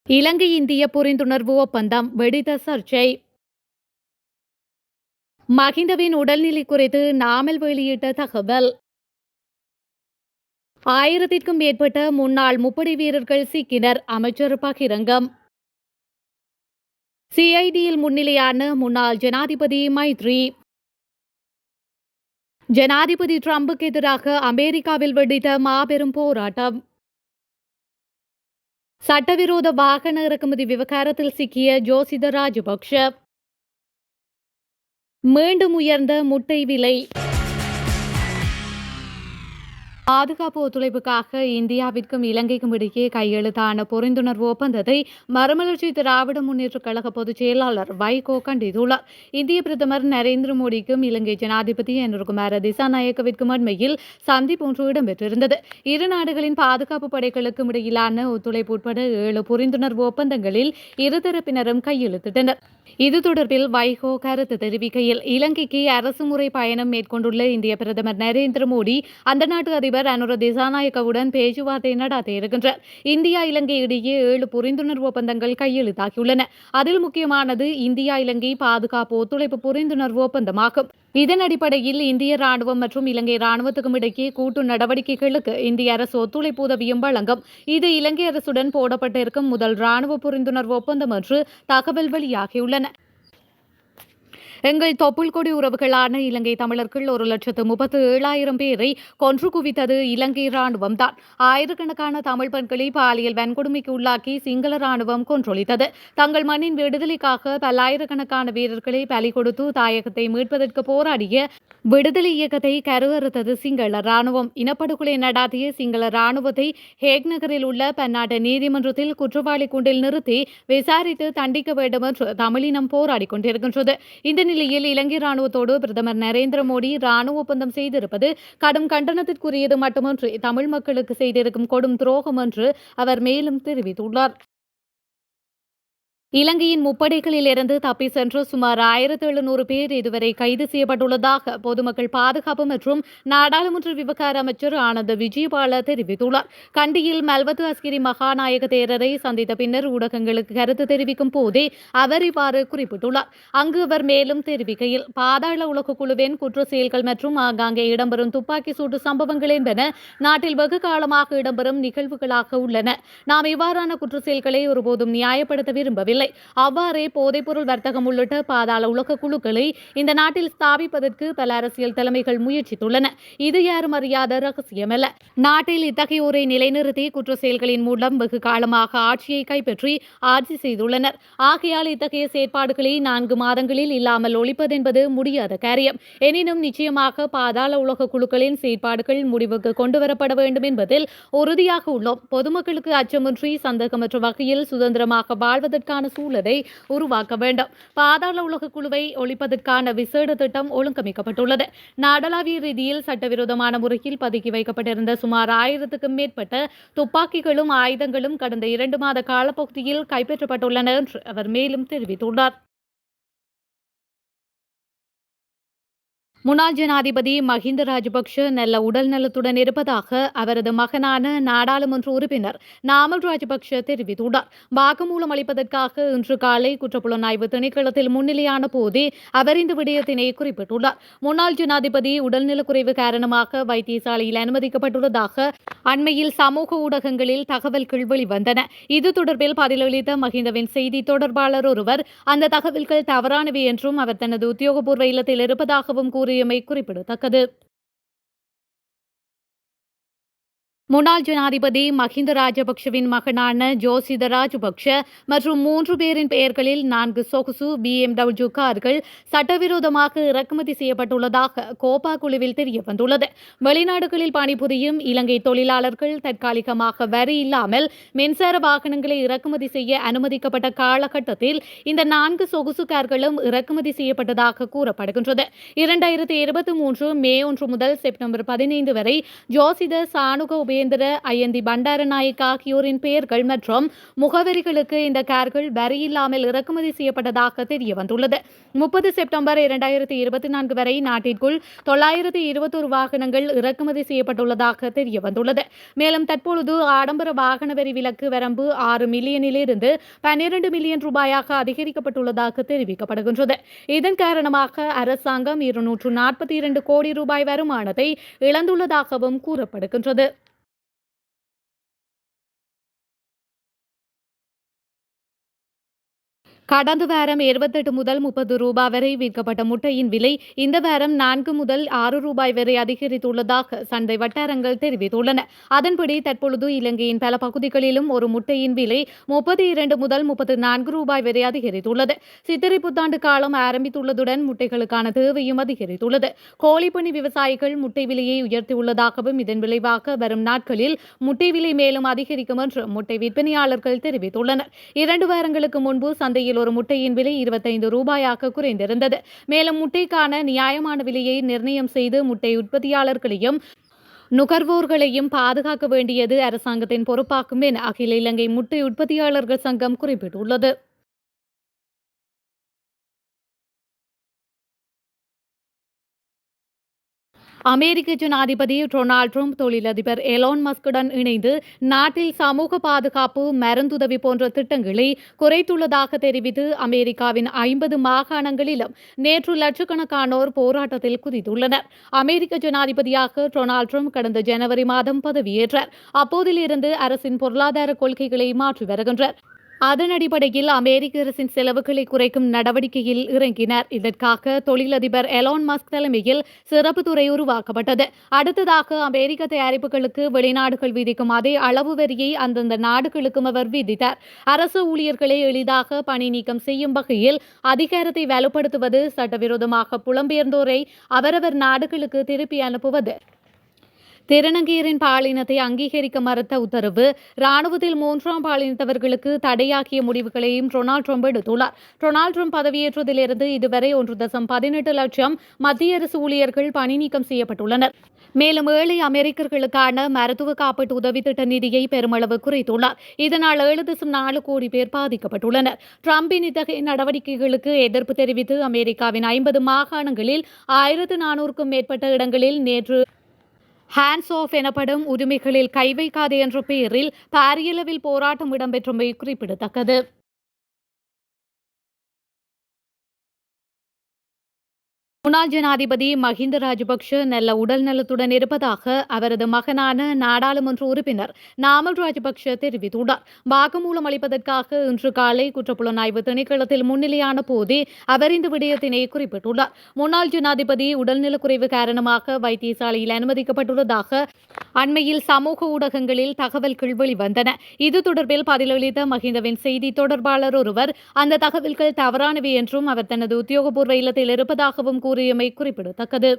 இலங்கை இந்திய புரிந்துணர்வு ஒப்பந்தம் வெடித்த சர்ச்சை. மகிந்தவின் உடல்நிலை குறித்து நாமல் வெளியிட்ட தகவல். 1000க்கும் மேற்பட்ட முன்னாள் முப்படை வீரர்கள் சிக்கினர், அமைச்சர் பகிரங்கம். சிஐடியில் முன்னிலையான முன்னாள் ஜனாதிபதி மைத்ரி. ஜனாதிபதி டிரம்புக்கு எதிராக அமெரிக்காவில் வெடித்த மாபெரும் போராட்டம். சட்டவிரோத வாகன இறக்குமதி விவகாரத்தில் சிக்கிய ஜோசித ராஜபக்ஷ. மீண்டும் உயர்ந்த முட்டை விலை. பாதுகாப்பு ஒத்துழைப்புக்காக இந்தியாவிற்கும் இலங்கைக்கும் இடையே கையெழுத்தான புரிந்துணர்வு ஒப்பந்தத்தை மறுமலர்ச்சி திராவிட முன்னேற்றக் கழக பொதுச் செயலாளர் வைகோ கண்டித்துள்ளார். இந்திய பிரதமர் நரேந்திர மோடிக்கும் இலங்கை ஜனாதிபதி அனுரகுமார திசாநாயக்கவிற்கும் அண்மையில் சந்திப்பு ஒன்று இடம்பெற்றிருந்தது. இரு நாடுகளின் பாதுகாப்பு படைகளுக்கும் இடையிலான ஒத்துழைப்பு உட்பட 7 புரிந்துணர்வு ஒப்பந்தங்களில் இருதரப்பினரும் கையெழுத்திட்டனர். இது தொடர்பில் வைகோ கருத்து தெரிவிக்கையில், இலங்கைக்கு அரசுமுறை பயணம் மேற்கொண்டுள்ள இந்திய பிரதமர் நரேந்திர மோடி அந்த நாட்டு அதிபர் அனுர திசாநாயக்கவுடன் பேச்சுவார்த்தை நடத்தியிருக்கின்றார். இந்தியா இலங்கை இடையே 7 புரிந்துணர்வு ஒப்பந்தங்கள் கையெழுத்தாகியுள்ளன. அதில் முக்கியமானது இந்தியா இலங்கை பாதுகாப்பு ஒத்துழைப்பு புரிந்துணர்வு ஒப்பந்தமாகும். இதன் அடிப்படையில் இந்திய ராணுவம் மற்றும் இலங்கை ராணுவத்துக்கும் இடையே கூட்டு நடவடிக்கைகளுக்கு இந்திய அரசு ஒத்துழைப்பு உதவியும் வழங்கும். இது இலங்கை அரசுடன் போடப்பட்டிருக்கும் முதல் ராணுவ புரிந்துணர்வு ஒப்பந்தம் என்று தகவல் வெளியாகியுள்ளன. எங்கள் தொப்புள் கொடி உறவுகளான இலங்கை தமிழர்கள் 1,37,000 பேரை கொன்று குவித்தது இலங்கை ராணுவம் தான். ஆயிரக்கணக்கான தமிழ் பெண்களை பாலியல் வன்கொடுமைக்கு உள்ளாக்கி சிங்கள ராணுவம் கொன்றொழித்தது. தங்கள் மண்ணின் விடுதலைக்காக பல்லாயிரக்கணக்கான வீரர்களை பலி கொடுத்து தாயகத்தை மீட்பதற்கு போராடிய விடுதலை இயக்கத்தை கருவறுத்தது சிங்கள ராணுவம். இனப்படுகொலை நடாத்திய சிங்கள ராணுவத்தை ஹேக் நகரில் உள்ள பன்னாட்டு நீதிமன்றத்தில் குற்றவாளி கூண்டில் நிறுத்தி விசாரித்து தண்டிக்க வேண்டும் என்று தமிழினம் போராடி கொண்டிருக்கின்றது. இந்த நிலையில் இலங்கை ராணுவத்தோடு பிரதமர் நரேந்திர மோடி ராணுவ ஒப்பந்தம் செய்திருப்பது கடும் கண்டனத்திற்குரியது மட்டுமின்றி தமிழ் மக்களுக்கு செய்திருக்கும் கொடும் துரோகம் என்று அவர் மேலும் தெரிவித்துள்ளார். இலங்கையின் முப்படைகளில் இருந்து தப்பி சென்ற சுமார் 1700 பேர் இதுவரை கைது செய்யப்பட்டுள்ளதாக பொதுமக்கள் பாதுகாப்பு மற்றும் நாடாளுமன்ற விவகார அமைச்சர் ஆனந்த் விஜயபால தெரிவித்துள்ளார். கண்டியில் மல்வத்து அஸ்கிரி மகாநாயக தேரரை சந்தித்த பின்னர் ஊடகங்களுக்கு கருத்து தெரிவிக்கும் போதே அவர் இவ்வாறு குறிப்பிட்டுள்ளார். அங்கு அவர் மேலும் தெரிவிக்கையில், பாதாள உலக குழுவின் குற்ற செயல்கள் மற்றும் ஆங்காங்கே இடம்பெறும் துப்பாக்கி சூட்டு சம்பவங்கள் என்பன நாட்டில் வெகு காலமாக இடம்பெறும் நிகழ்வுகளாக உள்ளன. நாம் இவ்வாறான குற்ற செயல்களை ஒருபோதும் நியாயப்படுத்த விரும்பவில்லை. அவ்வாறே போதைப்பொருள் வர்த்தகம் உள்ளிட்ட பாதாள உலக குழுக்களை இந்த நாட்டில் ஸ்தாபிப்பதற்கு பல அரசியல் தலைமைகள் முயற்சித்துள்ளன. இது யாரும் அறியாத ரகசியமல்ல. நாட்டில் இத்தகையோரை நிலைநிறுத்தி குற்ற செயல்களின் மூலம் வெகு காலமாக ஆட்சியை கைப்பற்றி ஆட்சி செய்துள்ளனர். ஆகையால் இத்தகைய செயற்பாடுகளை 4 மாதங்களில் இல்லாமல் ஒழிப்பதென்பது முடியாத காரியம். எனினும் நிச்சயமாக பாதாள உலக குழுக்களின் செயற்பாடுகள் முடிவுக்கு கொண்டுவரப்பட வேண்டும் என்பதில் உறுதியாக உள்ளோம். பொதுமக்களுக்கு அச்சமின்றி சந்தேகமற்ற வகையில் சுதந்திரமாக வாழ்வதற்கான சூழலை உருவாக்க வேண்டும். பாதாள உலக குழுவை ஒழிப்பதற்கான விசேட திட்டம் ஒழுங்கமைக்கப்பட்டுள்ளது. நாடளாவிய ரீதியில் சட்டவிரோதமான முறையில் பதுக்கி வைக்கப்பட்டிருந்த சுமார் 1000க்கும் மேற்பட்ட துப்பாக்கிகளும் ஆயுதங்களும் கடந்த 2 மாத காலப்பகுதியில் கைப்பற்றப்பட்டுள்ளன என்று அவர் மேலும் தெரிவித்துள்ளார். முன்னாள் ஜனாதிபதி மஹிந்த ராஜபக்ஷ நல்ல உடல் நலத்துடன் இருப்பதாக அவரது மகனான நாடாளுமன்ற உறுப்பினர் நாமல் ராஜபக்ஷ தெரிவித்துள்ளார். வாக்குமூலம் அளிப்பதற்காக இன்று காலை குற்றப்புலனாய்வு திணைக்களத்தில் முன்னிலையான போதே அவர் இந்த விடயத்தினை குறிப்பிட்டுள்ளார். முன்னாள் ஜனாதிபதி உடல்நலக்குறைவு காரணமாக வைத்தியசாலையில் அனுமதிக்கப்பட்டுள்ளதாக அண்மையில் சமூக ஊடகங்களில் தகவல்கள் வெளிவந்தன. இது தொடர்பில் பதிலளித்த மஹிந்தவின் செய்தி தொடர்பாளர் ஒருவர் அந்த தகவல்கள் தவறானவை என்றும் அவர் தனது உத்தியோகபூர்வ இல்லத்தில் இருப்பதாகவும் கூறியமை குறிப்பிடத்தக்கது. முன்னாள் ஜனாதிபதி மஹிந்த ராஜபக்ஷவின் மகனான ஜோசித ராஜபக்ஷ மற்றும் 3 பேரின் பெயர்களில் 4 சொகுசு BMW கார்கள் சட்டவிரோதமாக இறக்குமதி செய்யப்பட்டுள்ளதாக கோபா குழுவில் தெரியவந்துள்ளது. வெளிநாடுகளில் பணிபுரியும் இலங்கை தொழிலாளர்கள் தற்காலிகமாக வரி இல்லாமல் மின்சார வாகனங்களை இறக்குமதி செய்ய அனுமதிக்கப்பட்ட காலகட்டத்தில் இந்த 4 சொகுசு கார்களும் இறக்குமதி செய்யப்பட்டதாக கூறப்படுகின்றது. 2023 மே 1 முதல் செப்டம்பர் 15 வரை ஜோசித சானுக விஜேந்திர, அயந்தி பண்டாரநாயக் ஆகியோரின் பெயர்கள் மற்றும் முகவரிகளுக்கு இந்த கார்கள் வரியில்லாமல் இறக்குமதி செய்யப்பட்டதாக தெரியவந்துள்ளது. 30 செப்டம்பர் 2024 வரை நாட்டிற்குள் 921 வாகனங்கள் இறக்குமதி செய்யப்பட்டுள்ளதாக தெரியவந்துள்ளது. மேலும் தற்பொழுது ஆடம்பர வாகன வரி விலக்கு வரம்பு 6 மில்லியனிலிருந்து 12 மில்லியன் ரூபாயாக அதிகரிக்கப்பட்டுள்ளதாக தெரிவிக்கப்படுகின்றது. இதன் காரணமாக அரசாங்கம் 242 கோடி ரூபாய் வருமானத்தை இழந்துள்ளதாகவும் கூறப்படுகின்றது. கடந்த வாரம் 28 முதல் 30 ரூபாய் வரை விற்கப்பட்ட முட்டையின் விலை இந்த வாரம் 4 முதல் 6 ரூபாய் வரை அதிகரித்துள்ளதாக சந்தை வட்டாரங்கள் தெரிவித்துள்ளன. அதன்படி தற்பொழுது இலங்கையின் பல பகுதிகளிலும் ஒரு முட்டையின் விலை 32 முதல் 34 ரூபாய் வரை அதிகரித்துள்ளது. சித்திரை புத்தாண்டு காலம் ஆரம்பித்துள்ளதுடன் முட்டைகளுக்கான தேவையும் அதிகரித்துள்ளது. கோழிப்பண்ணி விவசாயிகள் முட்டை விலையை உயர்த்தியுள்ளதாகவும் இதன் விளைவாக வரும் நாட்களில் முட்டை விலை மேலும் அதிகரிக்கும் என்று முட்டை விற்பனையாளர்கள் தெரிவித்துள்ளனர். 2 வாரங்களுக்கு முன்பு சந்தையில் ஒரு முட்டையின் விலை 25 ரூபாயாக குறைந்திருந்தது. மேலும் முட்டைக்கான நியாயமான விலையை நிர்ணயம் செய்து முட்டை உற்பத்தியாளர்களையும் நுகர்வோர்களையும் பாதுகாக்க வேண்டியது அரசாங்கத்தின் பொறுப்பாகும் என அகில இலங்கை முட்டை உற்பத்தியாளர்கள் சங்கம் குறிப்பிட்டுள்ளது. அமெரிக்க ஜனாதிபதி டொனால்ட் ட்ரம்ப் தொழிலதிபர் எலான் மஸ்குடன் இணைந்து நாட்டில் சமூக பாதுகாப்பு, மருந்துதவி போன்ற திட்டங்களை குறைத்துள்ளதாக தெரிவித்து அமெரிக்காவின் 50 மாகாணங்களிலும் நேற்று லட்சக்கணக்கானோர் போராட்டத்தில் குதித்துள்ளனர். அமெரிக்க ஜனாதிபதியாக டொனால்ட் ட்ரம்ப் கடந்த ஜனவரி மாதம் பதவியேற்றார். அப்போதிலிருந்து அரசின் பொருளாதார கொள்கைகளை மாற்றி வருகின்றார். அதன் அடிப்படையில் அமெரிக்க அரசின் செலவுகளை குறைக்கும் நடவடிக்கையில் இறங்கினார். இதற்காக தொழிலதிபர் எலான் மஸ்க் தலைமையில் சிறப்பு துறை உருவாக்கப்பட்டது. அடுத்ததாக அமெரிக்க தயாரிப்புகளுக்கு வெளிநாடுகள் விதிக்கும் அதே அளவு வரியை அந்தந்த நாடுகளுக்கும் அவர் விதித்தார். அரசு ஊழியர்களை எளிதாக பணி நீக்கம் செய்யும் வகையில் அதிகாரத்தை வலுப்படுத்துவது, சட்டவிரோதமாக புலம்பெயர்ந்தோரை அவரவர் நாடுகளுக்கு திருப்பி அனுப்புவது, திருநங்கையரின் பாலினத்தை அங்கீகரிக்க மறுத்த உத்தரவு, ராணுவத்தில் 3ஆம் பாலினத்தவர்களுக்கு தடையாக்கிய முடிவுகளையும் டொனால்ட் ட்ரம்ப் எடுத்துள்ளார். டொனால்ட் ட்ரம்ப் பதவியேற்றதிலிருந்து இதுவரை 1.18 லட்சம் மத்திய அரசு ஊழியர்கள் பணி நீக்கம் செய்யப்பட்டுள்ளனர். மேலும் ஏழை அமெரிக்கர்களுக்கான மருத்துவ காப்பீட்டு உதவி திட்ட நிதியை பெருமளவு குறைத்துள்ளார். இதனால் 7.4 கோடி பேர் பாதிக்கப்பட்டுள்ளனர். ட்ரம்பின் இத்தகைய நடவடிக்கைகளுக்கு எதிர்ப்பு தெரிவித்து அமெரிக்காவின் 50 மாகாணங்களில் 1400க்கும் மேற்பட்ட இடங்களில் நேற்று ஹேண்ட்ஸ் ஆஃப் எனப்படும் உரிமைகளில் கை வைக்காது என்ற பெயரில் பாரியளவில் போராட்டம் இடம்பெற்றமை குறிப்பிடத்தக்கது. முன்னாள் ஜனாதிபதி மஹிந்த ராஜபக்ஷ நல்ல உடல் நலத்துடன் இருப்பதாக அவரது மகனான நாடாளுமன்ற உறுப்பினர் நாமல் ராஜபக்ஷ தெரிவித்துள்ளார். வாக்குமூலம் அளிப்பதற்காக இன்று காலை குற்றப்புலனாய்வு திணைக்களத்தில் முன்னிலையான போதே அவர் இந்த விடயத்தினை குறிப்பிட்டுள்ளார். முன்னாள் ஜனாதிபதி உடல்நலக்குறைவு காரணமாக வைத்தியசாலையில் அனுமதிக்கப்பட்டுள்ளதாக அண்மையில் சமூக ஊடகங்களில் தகவல்கள் வெளிவந்தன. இது தொடர்பில் பதிலளித்த மஹிந்தவின் செய்தி தொடர்பாளர் ஒருவர் அந்த தகவல்கள் தவறானவை என்றும் அவர் தனது உத்தியோகபூர்வ இல்லத்தில் இருப்பதாகவும் கூறியமை குறிப்பிடத்தக்கது.